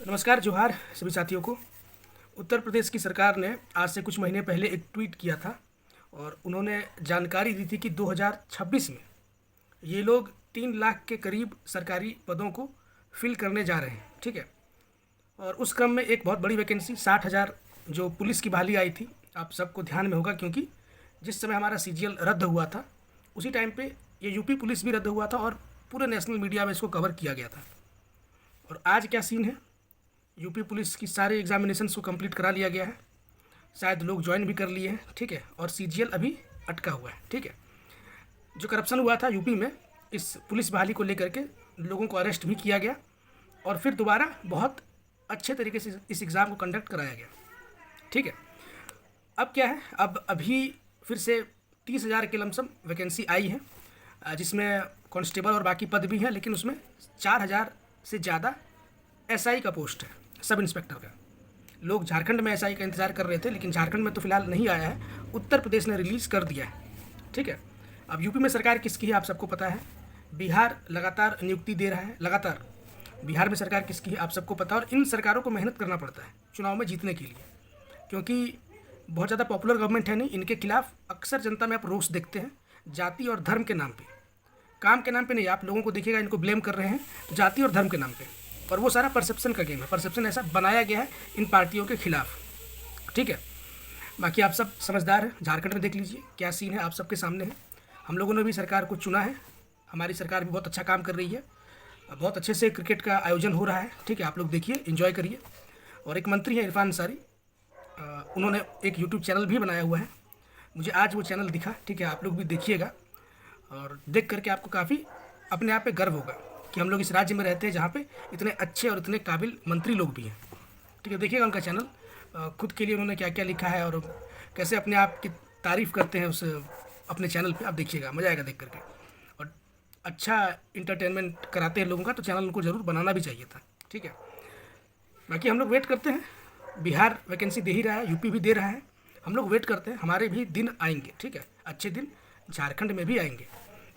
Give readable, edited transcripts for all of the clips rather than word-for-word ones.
नमस्कार जोहार सभी साथियों को। उत्तर प्रदेश की सरकार ने आज से कुछ महीने पहले एक ट्वीट किया था और उन्होंने जानकारी दी थी कि 2026 में ये लोग 3 लाख के करीब सरकारी पदों को फिल करने जा रहे हैं। ठीक है। और उस क्रम में एक बहुत बड़ी वैकेंसी 60,000 जो पुलिस की बहाली आई थी, आप सबको ध्यान में होगा, क्योंकि जिस समय हमारा सीजीएल रद्द हुआ था उसी टाइम पे ये यूपी पुलिस भी रद्द हुआ था और पूरे नेशनल मीडिया में इसको कवर किया गया था। और आज क्या सीन है, यूपी पुलिस की सारे एग्जामिनेशंस को कंप्लीट करा लिया गया है, शायद लोग ज्वाइन भी कर लिए हैं। ठीक है। और सीजीएल अभी अटका हुआ है। ठीक है। जो करप्शन हुआ था यूपी में इस पुलिस बहाली को लेकर के लोगों को अरेस्ट भी किया गया और फिर दोबारा बहुत अच्छे तरीके से इस एग्ज़ाम को कंडक्ट कराया गया। ठीक है। अब क्या है, अब अभी फिर से 30,000 के लमसम वैकेंसी आई है, जिसमें कांस्टेबल और बाकी पद भी हैं, लेकिन उसमें 4,000 से ज़्यादा एसआई का पोस्ट है, सब इंस्पेक्टर का। लोग झारखंड में एसआई का इंतज़ार कर रहे थे, लेकिन झारखंड में तो फिलहाल नहीं आया है, उत्तर प्रदेश ने रिलीज़ कर दिया है। ठीक है। अब यूपी में सरकार किसकी है आप सबको पता है, बिहार लगातार नियुक्ति दे रहा है, लगातार बिहार में सरकार किसकी है आप सबको पता है। और इन सरकारों को मेहनत करना पड़ता है चुनाव में जीतने के लिए, क्योंकि बहुत ज़्यादा पॉपुलर गवर्नमेंट है नहीं। इनके खिलाफ अक्सर जनता में आप रोष देखते हैं, जाति और धर्म के नाम पे, काम के नाम पे नहीं। आप लोगों को देखिएगा इनको ब्लेम कर रहे हैं जाति और धर्म के नाम पे, और वो सारा परसेप्शन का गेम है। परसेप्शन ऐसा बनाया गया है इन पार्टियों के खिलाफ। ठीक है। बाकी आप सब समझदार हैं, झारखंड में देख लीजिए क्या सीन है, आप सबके सामने है। हम लोगों ने भी सरकार को चुना है, हमारी सरकार भी बहुत अच्छा काम कर रही है, बहुत अच्छे से क्रिकेट का आयोजन हो रहा है। ठीक है। आप लोग देखिए, एंजॉय करिए। और एक मंत्री हैं इरफान अंसारी, उन्होंने एक यूट्यूब चैनल भी बनाया हुआ है, मुझे आज वो चैनल दिखा। ठीक है। आप लोग भी देखिएगा और देख करके आपको काफ़ी अपने आप पे गर्व होगा कि हम लोग इस राज्य में रहते हैं जहाँ पे इतने अच्छे और इतने काबिल मंत्री लोग भी हैं। ठीक है। देखिएगा उनका चैनल, खुद के लिए उन्होंने क्या क्या लिखा है और कैसे अपने आप की तारीफ़ करते हैं उस अपने चैनल पे। आप देखिएगा, मज़ा आएगा देख करके। और अच्छा इंटरटेनमेंट कराते हैं लोगों का, तो चैनल उनको ज़रूर बनाना भी चाहिए था। ठीक है। बाकी हम लोग वेट करते हैं, बिहार वैकेंसी दे ही रहा है, यूपी भी दे रहा है, हम लोग वेट करते हैं, हमारे भी दिन आएंगे। ठीक है। अच्छे दिन झारखंड में भी आएंगे।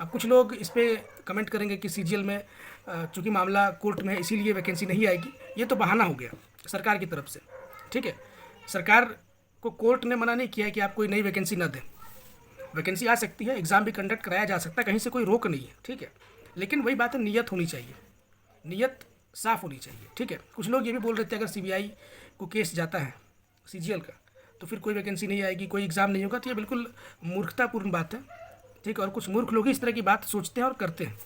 अब कुछ लोग इस पर कमेंट करेंगे कि सीजीएल में चूँकि मामला कोर्ट में है इसीलिए वैकेंसी नहीं आएगी। ये तो बहाना हो गया सरकार की तरफ से। ठीक है। सरकार को कोर्ट ने मना नहीं किया है कि आप कोई नई वैकेंसी ना दें, वैकेंसी आ सकती है, एग्ज़ाम भी कंडक्ट कराया जा सकता है, कहीं से कोई रोक नहीं है। ठीक है। लेकिन वही बात है, नीयत होनी चाहिए, नीयत साफ़ होनी चाहिए। ठीक है। कुछ लोग ये भी बोल रहे थे अगर सीबीआई को केस जाता है सीजीएल का तो फिर कोई वैकेंसी नहीं आएगी, कोई एग्ज़ाम नहीं होगा। तो ये बिल्कुल मूर्खतापूर्ण बात है। ठीक है। और कुछ मूर्ख लोग ही इस तरह की बात सोचते हैं और करते हैं।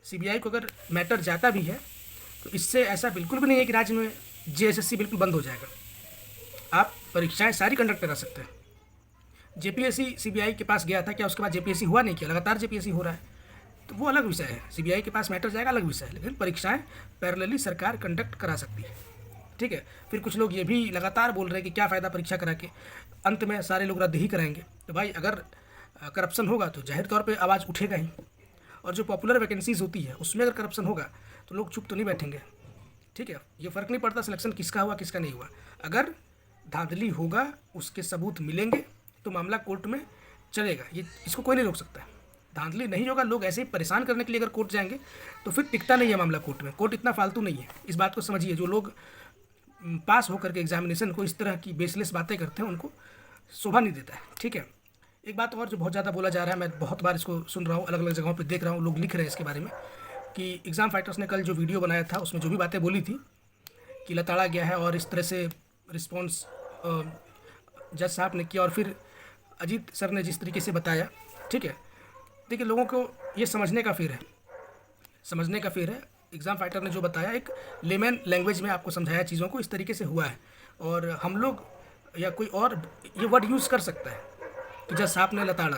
सीबीआई को अगर मैटर जाता भी है तो इससे ऐसा बिल्कुल भी नहीं है कि राज्य में जेएसएससी बिल्कुल बंद हो जाएगा। आप परीक्षाएं सारी कंडक्ट करा सकते हैं। जेपीएससी सीबीआई के पास गया था, क्या उसके बाद जेपीएससी हुआ नहीं? किया, लगातार जेपीएससी हो रहा है, तो वो अलग विषय है। सीबीआई के पास मैटर जाएगा, अलग विषय है, लेकिन परीक्षाएं पैरेलली सरकार कंडक्ट करा सकती है। ठीक है। फिर कुछ लोग ये भी लगातार बोल रहे हैं कि क्या फ़ायदा परीक्षा करा के, अंत में सारे लोग रद्द ही कराएंगे। तो भाई अगर करप्शन होगा तो जाहिर तौर पे आवाज़ उठेगा ही, और जो पॉपुलर वैकेंसीज होती है उसमें अगर करप्शन होगा तो लोग चुप तो नहीं बैठेंगे। ठीक है। ये फ़र्क नहीं पड़ता सिलेक्शन किसका हुआ किसका नहीं हुआ, अगर धांधली होगा उसके सबूत मिलेंगे तो मामला कोर्ट में चलेगा, ये इसको कोई नहीं रोक सकता है। धांधली नहीं होगा, लोग ऐसे ही परेशान करने के लिए अगर कोर्ट जाएंगे तो फिर टिकता नहीं है मामला कोर्ट में। कोर्ट इतना फालतू नहीं है, इस बात को समझिए। जो लोग पास होकर के एग्जामिनेशन को इस तरह की बेसलेस बातें करते हैं उनको शोभा नहीं देता है। ठीक है। एक बात और जो बहुत ज़्यादा बोला जा रहा है, मैं बहुत बार इसको सुन रहा हूँ, अलग अलग जगहों पे देख रहा हूँ, लोग लिख रहे हैं इसके बारे में कि एग्ज़ाम फाइटर्स ने कल जो वीडियो बनाया था उसमें जो भी बातें बोली थी कि लताड़ा गया है और इस तरह से रिस्पॉन्स जज साहब ने किया और फिर अजीत सर ने जिस तरीके से बताया। ठीक है। देखिए, लोगों को ये समझने का फेर है, समझने का फेर है। एग्ज़ाम फाइटर ने जो बताया एक लेमन लैंग्वेज में आपको समझाया चीज़ों को, इस तरीके से हुआ है। और हम लोग या कोई और ये वर्ड यूज़ कर सकता है कि जज साहब ने लताड़ा,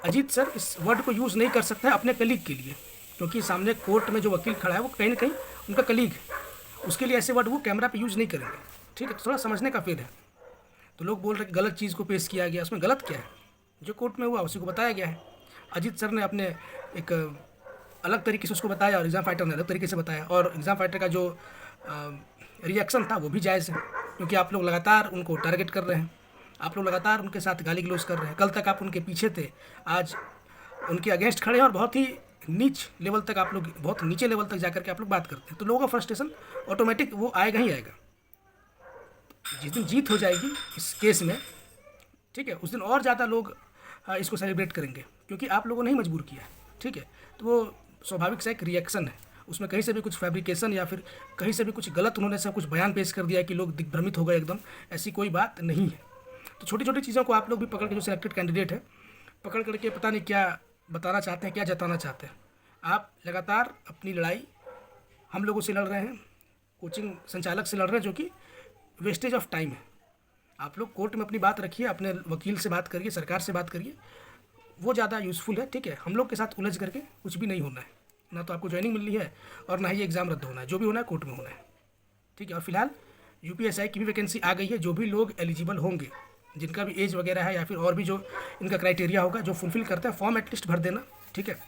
अजीत सर इस वर्ड को यूज़ नहीं कर सकता है अपने कलीग के लिए, क्योंकि सामने कोर्ट में जो वकील खड़ा है वो कहीं ना कहीं उनका कलीग है, उसके लिए ऐसे वर्ड वो कैमरा पे यूज़ नहीं करेंगे। ठीक है। तो थोड़ा समझने का फेर है। तो लोग बोल रहे कि गलत चीज़ को पेश किया गया, उसमें गलत क्या है? जो कोर्ट में हुआ उसी को बताया गया है। अजीत सर ने अपने एक अलग तरीके से उसको बताया और एग्ज़ाम फाइटर ने अलग तरीके से बताया, और एग्ज़ाम फाइटर का जो रिएक्शन था वो भी जायज़ है, क्योंकि आप लोग लगातार उनको टारगेट कर रहे हैं, आप लोग लगातार उनके साथ गाली गलौज कर रहे हैं। कल तक आप उनके पीछे थे, आज उनके अगेंस्ट खड़े हैं और बहुत ही नीच लेवल तक आप लोग, बहुत नीचे लेवल तक जाकर के आप लोग बात करते हैं, तो लोगों का फ्रस्ट्रेशन ऑटोमेटिक वो आएगा ही आएगा। जिस दिन जीत हो जाएगी इस केस में, ठीक है, उस दिन और ज़्यादा लोग इसको सेलिब्रेट करेंगे, क्योंकि आप लोगों ने ही मजबूर किया है, ठीक है। तो वो स्वाभाविक सा एक रिएक्शन है, उसमें कहीं से भी कुछ फैब्रिकेशन या फिर कहीं से भी कुछ गलत उन्होंने सब कुछ बयान पेश कर दिया कि लोग दिग्भ्रमित हो गए एकदम, ऐसी कोई बात नहीं है। तो छोटी छोटी चीज़ों को आप लोग भी पकड़ के, जो सिलेक्टेड कैंडिडेट है, पकड़ करके पता नहीं क्या बताना चाहते हैं, क्या जताना चाहते हैं। आप लगातार अपनी लड़ाई हम लोगों से लड़ रहे हैं, कोचिंग संचालक से लड़ रहे हैं, जो कि वेस्टेज ऑफ टाइम है। आप लोग कोर्ट में अपनी बात रखिए, अपने वकील से बात करिए, सरकार से बात करिए, वो ज़्यादा यूज़फुल है, ठीक है। हम लोग के साथ उलझ करके कुछ भी नहीं होना है, ना तो आपको ज्वाइनिंग मिलनी है और ना ही ये एग्ज़ाम रद्द होना है। जो भी होना है कोर्ट में होना है, ठीक है। और फिलहाल यूपीएसआई की भी वैकेंसी आ गई है। जो भी लोग एलिजिबल होंगे, जिनका भी एज वगैरह है या फिर और भी जो इनका क्राइटेरिया होगा, जो फुलफिल करते हैं, फॉर्म एटलीस्ट भर देना, ठीक है।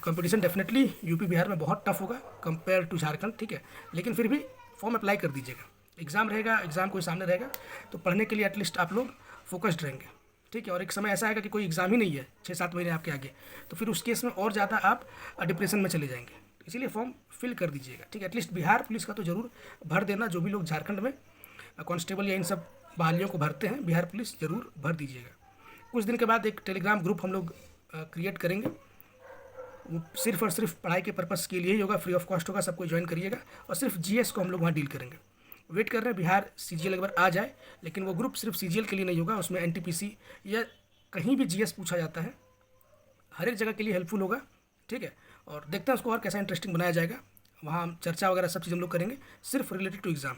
कंपटीशन डेफिनेटली यूपी बिहार में बहुत टफ होगा कंपेयर टू झारखंड, ठीक है, लेकिन फिर भी फॉर्म अप्लाई कर दीजिएगा। एग्ज़ाम रहेगा, एग्ज़ाम कोई सामने रहेगा, तो पढ़ने के लिए एटलीस्ट आप लोग फोकस्ड रहेंगे, ठीक है। और एक समय ऐसा आएगा कि कोई एग्ज़ाम ही नहीं है 6-7 महीने आपके आगे, तो फिर उस केस में और ज़्यादा आप डिप्रेशन में चले जाएंगे। इसीलिए फॉर्म फिल कर दीजिएगा, ठीक है। एटलीस्ट बिहार पुलिस का तो ज़रूर भर देना। जो भी लोग झारखंड में कांस्टेबल या इन सब बहालियों को भरते हैं, बिहार पुलिस ज़रूर भर दीजिएगा। कुछ दिन के बाद एक टेलीग्राम ग्रुप हम लोग क्रिएट करेंगे, वो सिर्फ और सिर्फ पढ़ाई के पर्पज़ के लिए ही होगा, फ्री ऑफ कॉस्ट होगा, सबको ज्वाइन करिएगा। और सिर्फ जीएस को हम लोग वहाँ डील करेंगे। वेट कर रहे हैं बिहार सीजीएल एक बार आ जाए, लेकिन वो ग्रुप सिर्फ सीजीएल के लिए नहीं होगा, उसमें एनटीपीसी या कहीं भी जीएस पूछा जाता है, हर एक जगह के लिए हेल्पफुल होगा, ठीक है। और देखते हैं उसको और कैसा इंटरेस्टिंग बनाया जाएगा। वहाँ हम चर्चा वगैरह सब चीज़ हम लोग करेंगे, सिर्फ रिलेटेड टू एग्ज़ाम।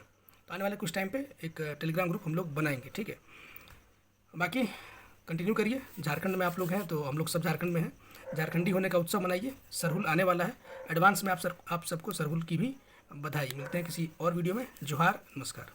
तो आने वाले कुछ टाइम पे एक टेलीग्राम ग्रुप हम लोग बनाएंगे, ठीक है। बाकी कंटिन्यू करिए। झारखंड में आप लोग हैं तो हम लोग सब झारखंड में हैं, झारखंडी होने का उत्सव मनाइए। सरहुल आने वाला है, एडवांस में आप सबको सरहुल की भी बधाई। मिलते हैं किसी और वीडियो में। जोहार, नमस्कार।